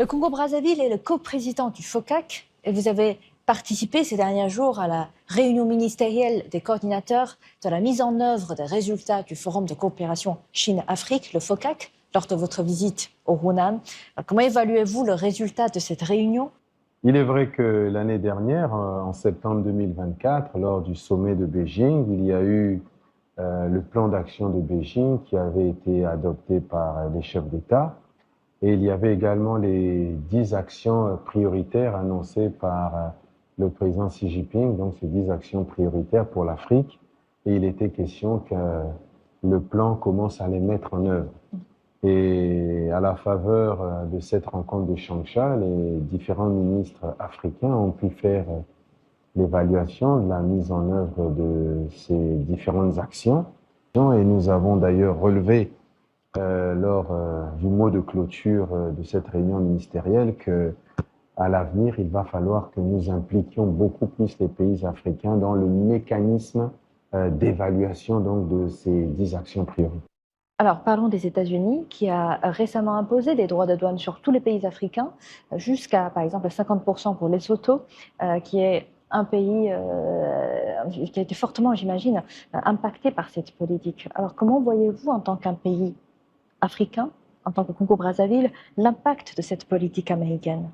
Le Congo-Brazzaville est le coprésident du FOCAC et vous avez participé ces derniers jours à la réunion ministérielle des coordinateurs de la mise en œuvre des résultats du Forum de coopération Chine-Afrique, le FOCAC, lors de votre visite au Hunan. Comment évaluez-vous le résultat de cette réunion? Il est vrai que l'année dernière, en septembre 2024, lors du sommet de Beijing, il y a eu le plan d'action de Beijing qui avait été adopté par les chefs d'État. Et il y avait également les 10 actions prioritaires annoncées par le président Xi Jinping, donc ces 10 actions prioritaires pour l'Afrique. Et il était question que le plan commence à les mettre en œuvre. Et à la faveur de cette rencontre de Changsha, les différents ministres africains ont pu faire l'évaluation de la mise en œuvre de ces différentes actions. Et nous avons d'ailleurs relevé lors du mot de clôture de cette réunion ministérielle que à l'avenir, il va falloir que nous impliquions beaucoup plus les pays africains dans le mécanisme d'évaluation donc de ces 10 actions prioritaires. Alors, parlons des États-Unis, qui a récemment imposé des droits de douane sur tous les pays africains, jusqu'à, par exemple, 50% pour Lesotho, qui est un pays qui a été fortement, j'imagine, impacté par cette politique. Alors, comment voyez-vous, en tant qu'un pays africain, en tant que Congo-Brazzaville, l'impact de cette politique américaine?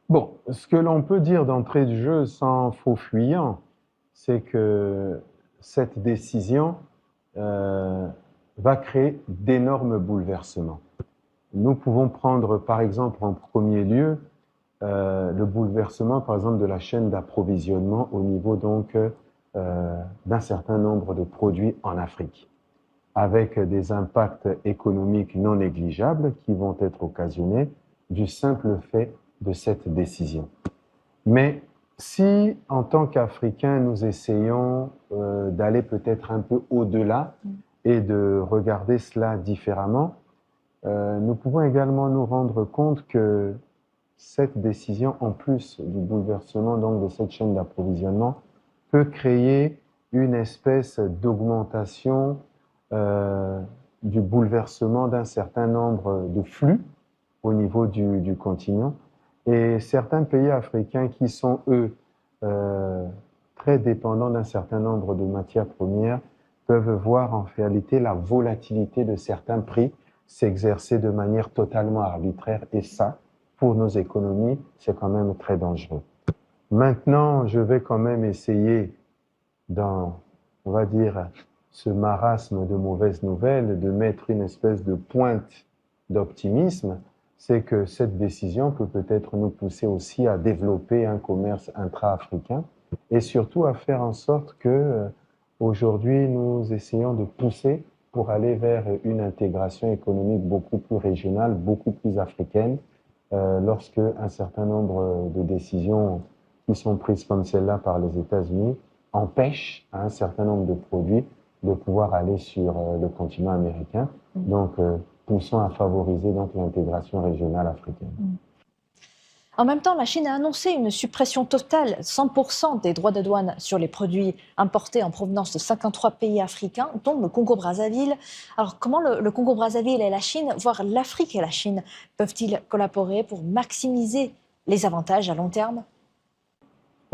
Bon, ce que l'on peut dire d'entrée de jeu sans faux fuyant, c'est que cette décision va créer d'énormes bouleversements. Nous pouvons prendre par exemple en premier lieu le bouleversement par exemple de la chaîne d'approvisionnement au niveau donc d'un certain nombre de produits en Afrique, avec des impacts économiques non négligeables qui vont être occasionnés du simple fait de cette décision. Mais si, en tant qu'Africains, nous essayons d'aller peut-être un peu au-delà et de regarder cela différemment, nous pouvons également nous rendre compte que cette décision, en plus du bouleversement donc de cette chaîne d'approvisionnement, peut créer une espèce d'augmentation du bouleversement d'un certain nombre de flux au niveau du continent. Et certains pays africains qui sont, eux, très dépendants d'un certain nombre de matières premières peuvent voir en réalité la volatilité de certains prix s'exercer de manière totalement arbitraire. Et ça, pour nos économies, c'est quand même très dangereux. Maintenant, je vais quand même essayer, dans, on va dire, ce marasme de mauvaises nouvelles, de mettre une espèce de pointe d'optimisme. C'est que cette décision peut peut-être nous pousser aussi à développer un commerce intra-africain et surtout à faire en sorte que aujourd'hui nous essayons de pousser pour aller vers une intégration économique beaucoup plus régionale, beaucoup plus africaine, lorsque un certain nombre de décisions qui sont prises comme celle-là par les États-Unis empêchent à un certain nombre de produits de pouvoir aller sur le continent américain. Donc, poussons à favoriser donc l'intégration régionale africaine. En même temps, la Chine a annoncé une suppression totale, 100% des droits de douane sur les produits importés en provenance de 53 pays africains, dont le Congo-Brazzaville. Alors, comment le Congo-Brazzaville et la Chine, voire l'Afrique et la Chine, peuvent-ils collaborer pour maximiser les avantages à long terme?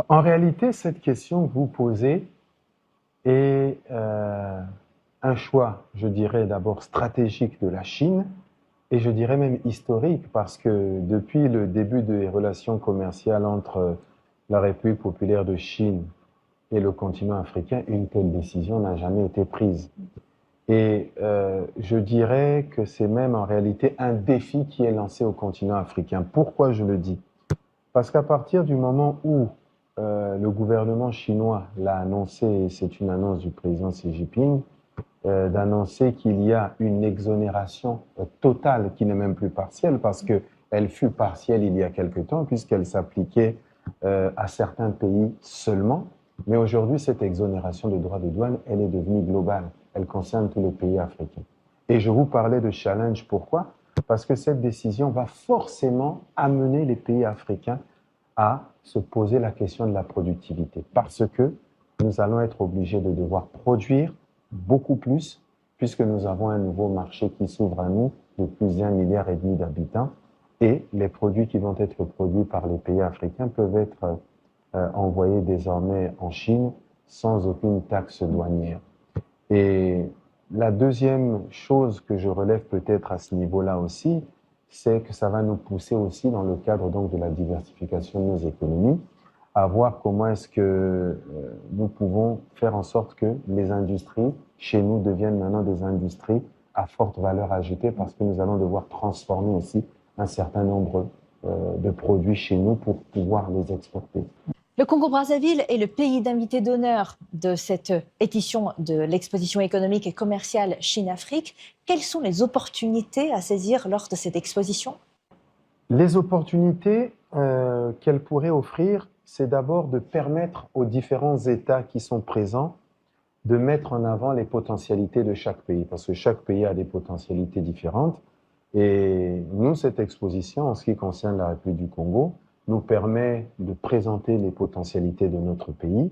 En réalité, cette question que vous posez est un choix, je dirais d'abord stratégique de la Chine, et je dirais même historique, parce que depuis le début des relations commerciales entre la République populaire de Chine et le continent africain, une telle décision n'a jamais été prise. Et je dirais que c'est même en réalité un défi qui est lancé au continent africain. Pourquoi je le dis? Parce qu'à partir du moment où le gouvernement chinois l'a annoncé, et c'est une annonce du président Xi Jinping, d'annoncer qu'il y a une exonération totale, qui n'est même plus partielle, parce qu'elle fut partielle il y a quelque temps, puisqu'elle s'appliquait à certains pays seulement. Mais aujourd'hui, cette exonération de droits de douane, elle est devenue globale. Elle concerne tous les pays africains. Et je vous parlais de challenge, pourquoi? Parce que cette décision va forcément amener les pays africains à se poser la question de la productivité. Parce que nous allons être obligés de devoir produire beaucoup plus, puisque nous avons un nouveau marché qui s'ouvre à nous de plus d'1,5 milliard d'habitants. et les produits qui vont être produits par les pays africains peuvent être envoyés désormais en Chine sans aucune taxe douanière. Et la deuxième chose que je relève peut-être à ce niveau-là aussi, c'est que ça va nous pousser aussi dans le cadre donc de la diversification de nos économies à voir comment est-ce que nous pouvons faire en sorte que les industries chez nous deviennent maintenant des industries à forte valeur ajoutée parce que nous allons devoir transformer aussi un certain nombre de produits chez nous pour pouvoir les exporter. Le Congo-Brazzaville est le pays d'invité d'honneur de cette édition de l'exposition économique et commerciale Chine-Afrique. Quelles sont les opportunités à saisir lors de cette exposition? Les opportunités qu'elle pourrait offrir, c'est d'abord de permettre aux différents États qui sont présents de mettre en avant les potentialités de chaque pays, parce que chaque pays a des potentialités différentes. Et nous, cette exposition, en ce qui concerne la République du Congo, nous permet de présenter les potentialités de notre pays,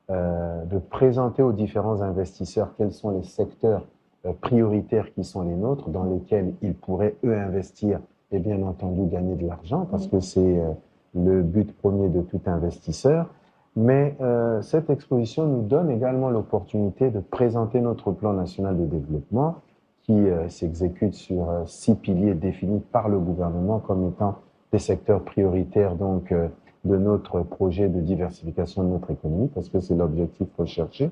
de présenter aux différents investisseurs quels sont les secteurs prioritaires qui sont les nôtres, dans lesquels ils pourraient, eux, investir et bien entendu gagner de l'argent, parce que c'est le but premier de tout investisseur. Mais cette exposition nous donne également l'opportunité de présenter notre plan national de développement qui s'exécute sur 6 piliers définis par le gouvernement comme étant des secteurs prioritaires donc de notre projet de diversification de notre économie, parce que c'est l'objectif recherché.